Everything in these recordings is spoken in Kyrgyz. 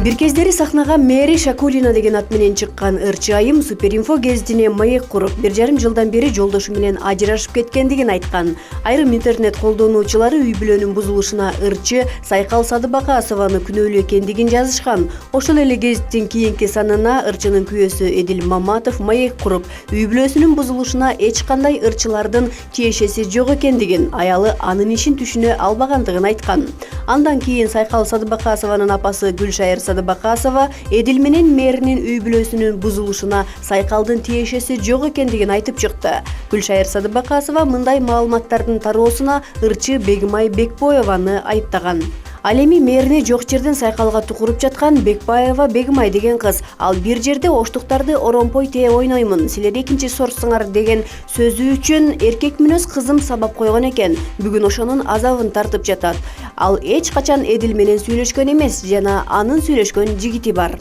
Бир кездери сахнага Мэри Шакулина деген ат менен чыккан ырчы айым Суперинфо гезитине маек куруп, 1,5 жылдан бери жолдошу менен ажырашып кеткендигин айткан. Айрым интернет колдонуучулары үй бүлөнүн бузулушуна ырчы Сайкал Садыбакасованы күнөөлүү экендигин жазышкан. Ошол эле гезиттин кийинки санына ырчынын күйөөсү Эдил Маматов маек куруп, үй бүлөсүнүн бузулушуна эч кандай ырчылардын тиешеси жок экендигин, аялы анын ишин түшүнө албагандыгын айткан. Андан кийин Сайкал Садыбакасованын апасы Гүлшайыр Садыбакасова Эдил менен Мэринин үй бүлөсүнүн бузулушуна Сайкалдын тиешеси жок экендигин айтып чыкты. Гүлшайыр Садыбакасова мындай маалыматтардын тароосуна ырчы Бегимай Бекбоеваны айыптаган. Ал эми Мэрини жок жерден Сайкалга тукуруп жаткан Бекбаева Бегимай деген кыз. Ал бир жерде оштуктарды оромпой тээ ойноймун, силер экинчи сортсуңар деген сөзү үчүн эркек мүнөз кызым сабап койгон экен. Бүгүн ошонун азабын тартып жатат. Ал эч качан Эдил менен сүйлөшкөн эмес жана анын сүйлөшкөн жигити бар.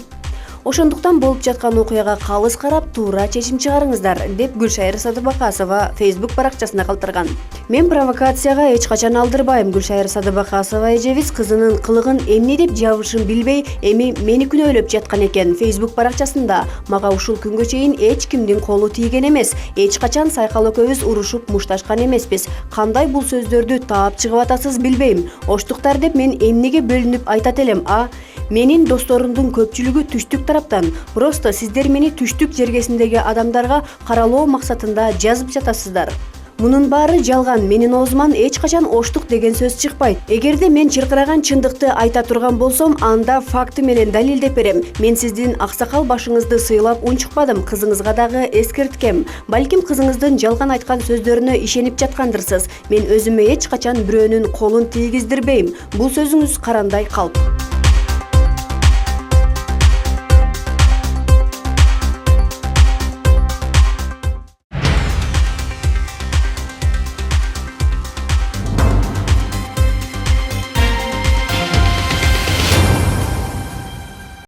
Ошондуктан болуп жаткан окуяга калыс карап, туура чечим чыгарыңыздар, деп Гүлшайыр Садыбакасова Facebook баракчасына калтырган. Мен провокацияга эч качан алдырбайм. Гүлшайыр Садыбакасова эжебиз кызынын кылыгын эмне деп жабышын билбей, эми мени күнөөлөп жаткан экен. Facebook баракчасында мага ушул күнгө чейин эч кимдин колу тийген эмес. Эч качан Сайкал экөөбүз урушуп мушташкан эмеспиз. Кандай бул сөздөрдү таап чыгып атасыз билбейм. Оштуктар деп мен эмнеге бөлүнүп айтат элем, Менин досторумдун көпчүлүгү түштүк тараптан. Просто сиздер мени түштүк жергесиндеги адамдарга каралоо максатында жазып жатасыздар. Мунун баары жалган. Менин оозуман эч качан оштук деген сөз чыкпайт. Эгерде мен чыркыраган чындыкты айта турган болсом, анда факты менен далилдеп берем. Мен сиздин аксакал башыңызды сыйлап унчукпадым, кызыңызга дагы эскерткем. Балким кызыңыздын жалган айткан сөздөрүнө ишенип жаткандырсыз. Мен өзүмө эч качан бирөөнүн колун тийгиздирбейм. Бул сөзүңүз карандай калп.